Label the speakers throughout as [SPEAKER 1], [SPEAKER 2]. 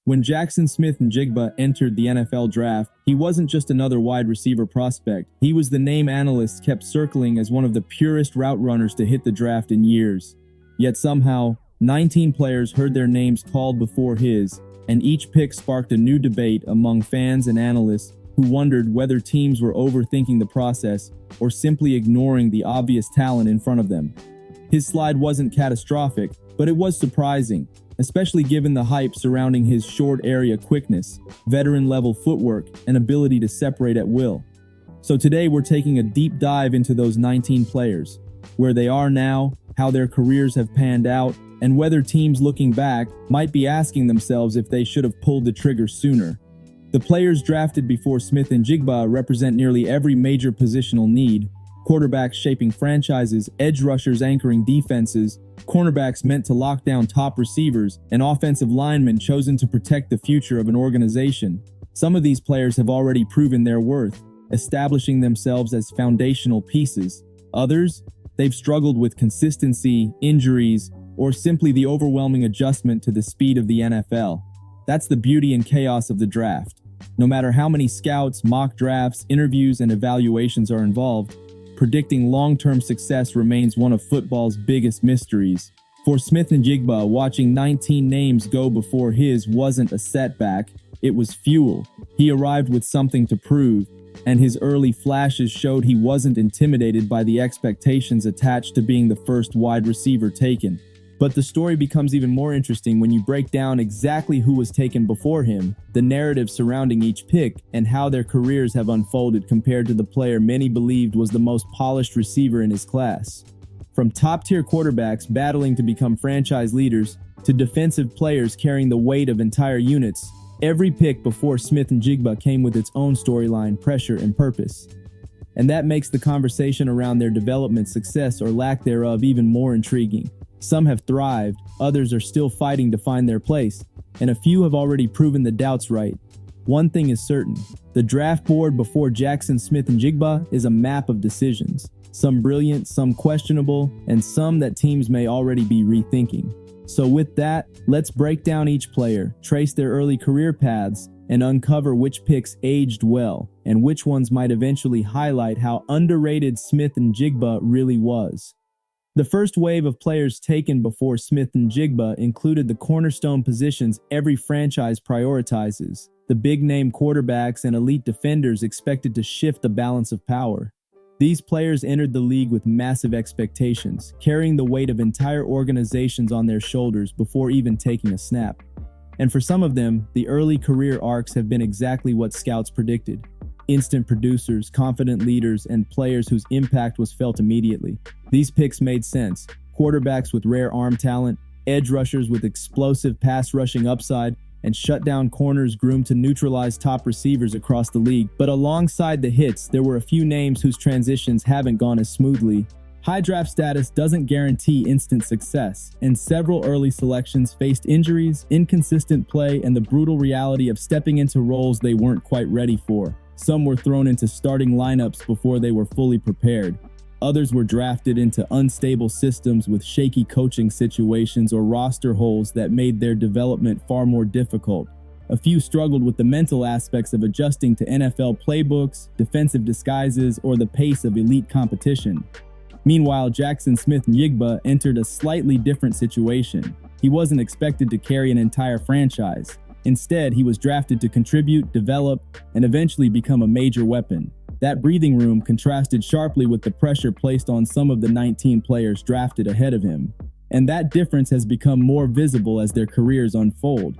[SPEAKER 1] When Jaxon Smith-Njigba entered the NFL draft, he wasn't just another wide receiver prospect. He was the name analysts kept circling as one of the purest route runners to hit the draft in years. Yet somehow, 19 players heard their names called before his, and each pick sparked a new debate among fans and analysts who wondered whether teams were overthinking the process or simply ignoring the obvious talent in front of them. His slide wasn't catastrophic, but it was surprising, especially given the hype surrounding his short area quickness, veteran-level footwork, and ability to separate at will. So today we're taking a deep dive into those 19 players, where they are now, how their careers have panned out, and whether teams looking back might be asking themselves if they should have pulled the trigger sooner. The players drafted before Smith-Njigba represent nearly every major positional need: quarterbacks shaping franchises, edge rushers anchoring defenses, cornerbacks meant to lock down top receivers, and offensive linemen chosen to protect the future of an organization. Some of these players have already proven their worth, establishing themselves as foundational pieces. Others, they've struggled with consistency, injuries, or simply the overwhelming adjustment to the speed of the NFL. That's the beauty and chaos of the draft. No matter how many scouts, mock drafts, interviews, and evaluations are involved, predicting long-term success remains one of football's biggest mysteries. For Smith-Njigba, watching 19 names go before his wasn't a setback, it was fuel. He arrived with something to prove, and his early flashes showed he wasn't intimidated by the expectations attached to being the first wide receiver taken. But the story becomes even more interesting when you break down exactly who was taken before him, the narrative surrounding each pick, and how their careers have unfolded compared to the player many believed was the most polished receiver in his class. From top-tier quarterbacks battling to become franchise leaders, to defensive players carrying the weight of entire units, every pick before Smith-Njigba came with its own storyline, pressure, and purpose. And that makes the conversation around their development, success, or lack thereof even more intriguing. Some have thrived, others are still fighting to find their place, and a few have already proven the doubts right. One thing is certain: the draft board before Jaxon Smith-Njigba is a map of decisions, some brilliant, some questionable, and some that teams may already be rethinking. So with that, let's break down each player, trace their early career paths, and uncover which picks aged well, and which ones might eventually highlight how underrated Smith-Njigba really was. The first wave of players taken before Smith-Njigba included the cornerstone positions every franchise prioritizes, the big-name quarterbacks and elite defenders expected to shift the balance of power. These players entered the league with massive expectations, carrying the weight of entire organizations on their shoulders before even taking a snap. And for some of them, the early career arcs have been exactly what scouts predicted: instant producers, confident leaders, and players whose impact was felt immediately. These picks made sense: quarterbacks with rare arm talent, edge rushers with explosive pass rushing upside, and shutdown corners groomed to neutralize top receivers across the league. But alongside the hits, there were a few names whose transitions haven't gone as smoothly. High draft status doesn't guarantee instant success, and several early selections faced injuries, inconsistent play, and the brutal reality of stepping into roles they weren't quite ready for. Some were thrown into starting lineups before they were fully prepared. Others were drafted into unstable systems with shaky coaching situations or roster holes that made their development far more difficult. A few struggled with the mental aspects of adjusting to NFL playbooks, defensive disguises, or the pace of elite competition. Meanwhile, Jaxon Smith-Njigba entered a slightly different situation. He wasn't expected to carry an entire franchise. Instead, he was drafted to contribute, develop, and eventually become a major weapon. That breathing room contrasted sharply with the pressure placed on some of the 19 players drafted ahead of him. And that difference has become more visible as their careers unfold.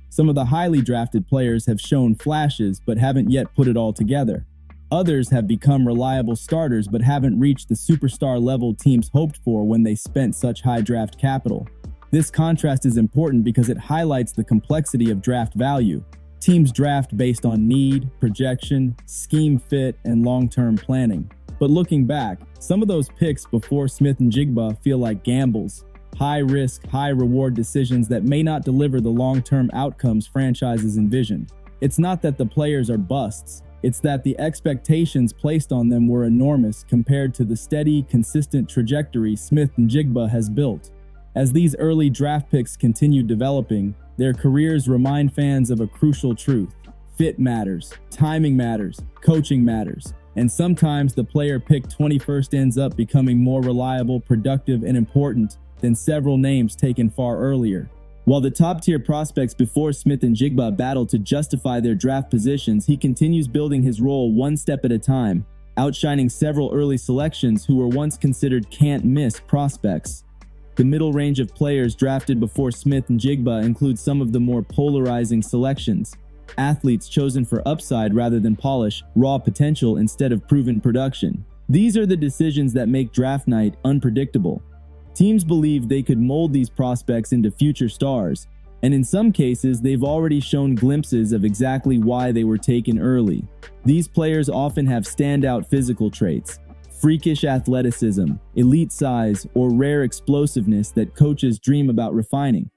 [SPEAKER 1] Some of the highly drafted players have shown flashes but haven't yet put it all together. Others have become reliable starters but haven't reached the superstar level teams hoped for when they spent such high draft capital. This contrast is important because it highlights the complexity of draft value. Teams draft based on need, projection, scheme fit, and long-term planning. But looking back, some of those picks before Smith-Njigba feel like gambles, high-risk, high-reward decisions that may not deliver the long-term outcomes franchises envisioned. It's not that the players are busts, it's that the expectations placed on them were enormous compared to the steady, consistent trajectory Smith-Njigba has built. As these early draft picks continue developing, their careers remind fans of a crucial truth. Fit matters, timing matters, coaching matters, and sometimes the player picked 21st ends up becoming more reliable, productive, and important than several names taken far earlier. While the top-tier prospects before Smith-Njigba battled to justify their draft positions, he continues building his role one step at a time, outshining several early selections who were once considered can't-miss prospects. The middle range of players drafted before Smith-Njigba includes some of the more polarizing selections. Athletes chosen for upside rather than polish, raw potential instead of proven production. These are the decisions that make draft night unpredictable. Teams believe they could mold these prospects into future stars, and in some cases, they've already shown glimpses of exactly why they were taken early. These players often have standout physical traits, freakish athleticism, elite size, or rare explosiveness that coaches dream about refining.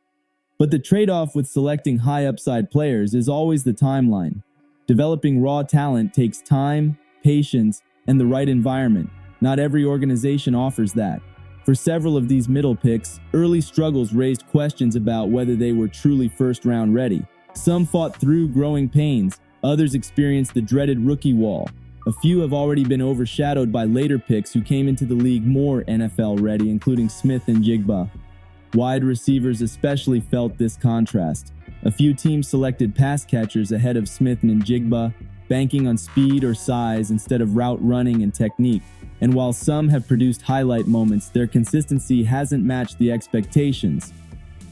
[SPEAKER 1] But the trade-off with selecting high-upside players is always the timeline. Developing raw talent takes time, patience, and the right environment. Not every organization offers that. For several of these middle picks, early struggles raised questions about whether they were truly first-round ready. Some fought through growing pains, others experienced the dreaded rookie wall. A few have already been overshadowed by later picks who came into the league more NFL ready, including Smith-Njigba. Wide receivers especially felt this contrast. A few teams selected pass catchers ahead of Smith-Njigba, banking on speed or size instead of route running and technique. And while some have produced highlight moments, their consistency hasn't matched the expectations.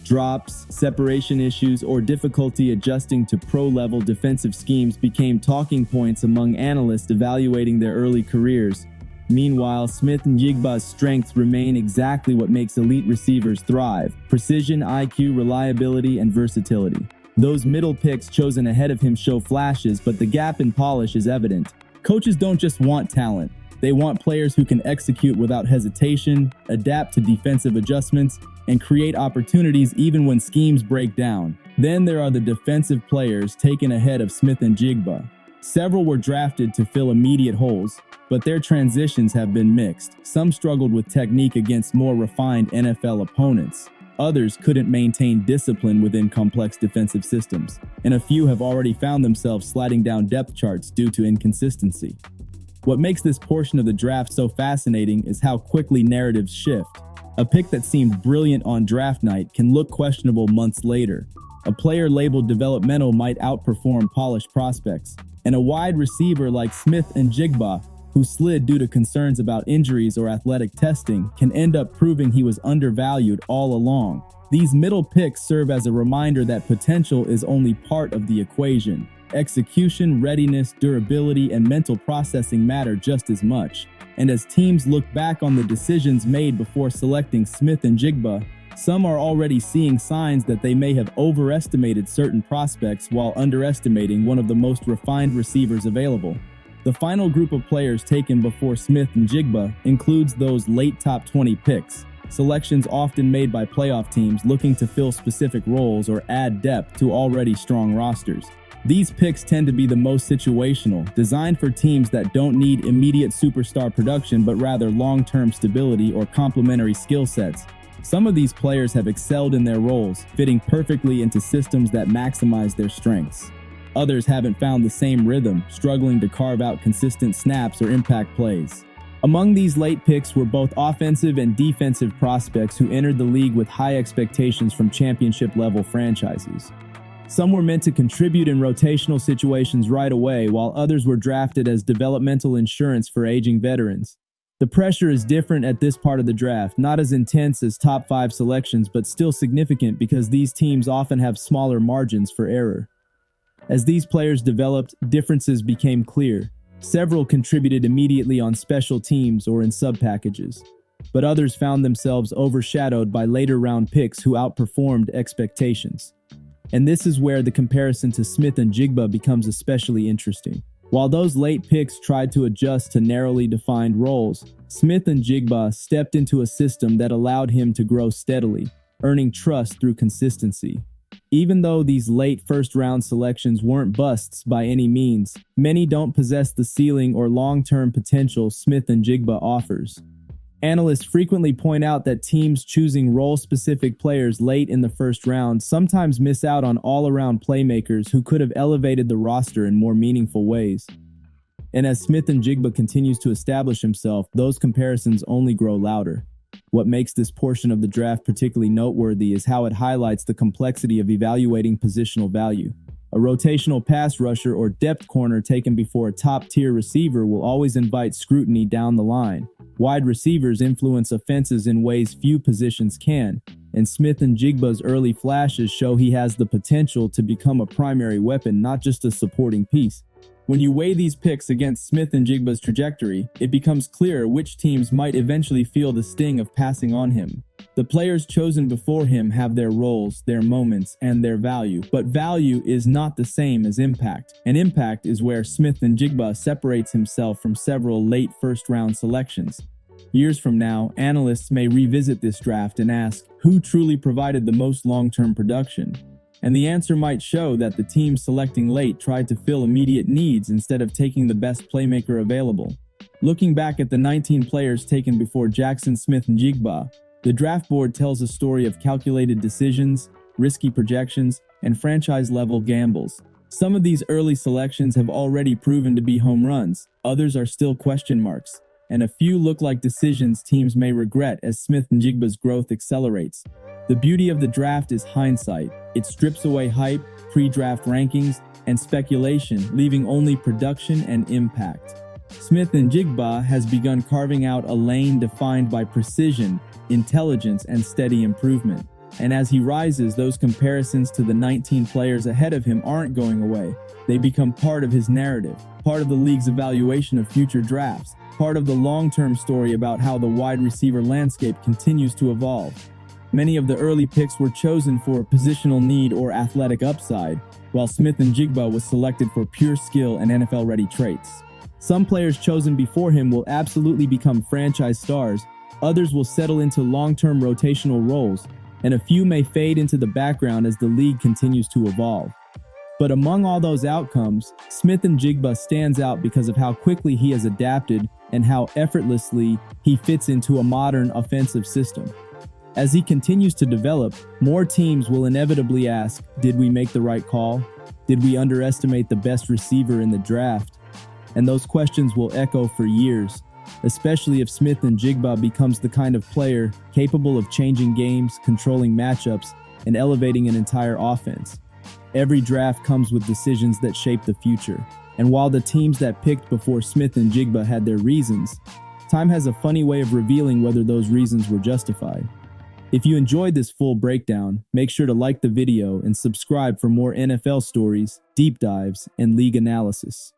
[SPEAKER 1] Drops, separation issues, or difficulty adjusting to pro-level defensive schemes became talking points among analysts evaluating their early careers. Meanwhile, Smith-Njigba's strengths remain exactly what makes elite receivers thrive: precision, IQ, reliability, and versatility. Those middle picks chosen ahead of him show flashes, but the gap in polish is evident. Coaches don't just want talent. They want players who can execute without hesitation, adapt to defensive adjustments, and create opportunities even when schemes break down. Then there are the defensive players taken ahead of Smith-Njigba. Several were drafted to fill immediate holes, but their transitions have been mixed. Some struggled with technique against more refined NFL opponents. Others couldn't maintain discipline within complex defensive systems, and a few have already found themselves sliding down depth charts due to inconsistency. What makes this portion of the draft so fascinating is how quickly narratives shift. A pick that seemed brilliant on draft night can look questionable months later. A player labeled developmental might outperform polished prospects, and a wide receiver like Smith-Njigba, who slid due to concerns about injuries or athletic testing, can end up proving he was undervalued all along. These middle picks serve as a reminder that potential is only part of the equation. Execution, readiness, durability, and mental processing matter just as much. And as teams look back on the decisions made before selecting Smith-Njigba, some are already seeing signs that they may have overestimated certain prospects while underestimating one of the most refined receivers available. The final group of players taken before Smith-Njigba includes those late top 20 picks, selections often made by playoff teams looking to fill specific roles or add depth to already strong rosters. These picks tend to be the most situational, designed for teams that don't need immediate superstar production but rather long-term stability or complementary skill sets. Some of these players have excelled in their roles, fitting perfectly into systems that maximize their strengths. Others haven't found the same rhythm, struggling to carve out consistent snaps or impact plays. Among these late picks were both offensive and defensive prospects who entered the league with high expectations from championship-level franchises. Some were meant to contribute in rotational situations right away, while others were drafted as developmental insurance for aging veterans. The pressure is different at this part of the draft, not as intense as top 5 selections, but still significant because these teams often have smaller margins for error. As these players developed, differences became clear. Several contributed immediately on special teams or in sub-packages, but others found themselves overshadowed by later-round picks who outperformed expectations. And this is where the comparison to Smith-Njigba becomes especially interesting. While those late picks tried to adjust to narrowly defined roles, Smith-Njigba stepped into a system that allowed him to grow steadily, earning trust through consistency. Even though these late first-round selections weren't busts by any means, many don't possess the ceiling or long-term potential Smith-Njigba offers. Analysts frequently point out that teams choosing role-specific players late in the first round sometimes miss out on all-around playmakers who could have elevated the roster in more meaningful ways. And as Smith-Njigba continues to establish himself, those comparisons only grow louder. What makes this portion of the draft particularly noteworthy is how it highlights the complexity of evaluating positional value. A rotational pass rusher or depth corner taken before a top-tier receiver will always invite scrutiny down the line. Wide receivers influence offenses in ways few positions can, and Smith-Njigba's early flashes show he has the potential to become a primary weapon, not just a supporting piece. When you weigh these picks against Smith-Njigba's trajectory, it becomes clear which teams might eventually feel the sting of passing on him. The players chosen before him have their roles, their moments, and their value, but value is not the same as impact, and impact is where Smith-Njigba separates himself from several late first-round selections. Years from now, analysts may revisit this draft and ask, who truly provided the most long-term production? And the answer might show that the team selecting late tried to fill immediate needs instead of taking the best playmaker available. Looking back at the 19 players taken before Jaxon Smith-Njigba, the draft board tells a story of calculated decisions, risky projections, and franchise-level gambles. Some of these early selections have already proven to be home runs, others are still question marks, and a few look like decisions teams may regret as Smith-Njigba's growth accelerates. The beauty of the draft is hindsight. It strips away hype, pre-draft rankings, and speculation, leaving only production and impact. Smith-Njigba has begun carving out a lane defined by precision, intelligence, and steady improvement. And as he rises, those comparisons to the 19 players ahead of him aren't going away. They become part of his narrative, part of the league's evaluation of future drafts, part of the long-term story about how the wide receiver landscape continues to evolve. Many of the early picks were chosen for positional need or athletic upside, while Smith-Njigba was selected for pure skill and NFL-ready traits. Some players chosen before him will absolutely become franchise stars, others will settle into long-term rotational roles, and a few may fade into the background as the league continues to evolve. But among all those outcomes, Smith-Njigba stands out because of how quickly he has adapted and how effortlessly he fits into a modern offensive system. As he continues to develop, more teams will inevitably ask, did we make the right call? Did we underestimate the best receiver in the draft? And those questions will echo for years, especially if Smith-Njigba becomes the kind of player capable of changing games, controlling matchups, and elevating an entire offense. Every draft comes with decisions that shape the future, and while the teams that picked before Smith-Njigba had their reasons, time has a funny way of revealing whether those reasons were justified. If you enjoyed this full breakdown, make sure to like the video and subscribe for more NFL stories, deep dives, and league analysis.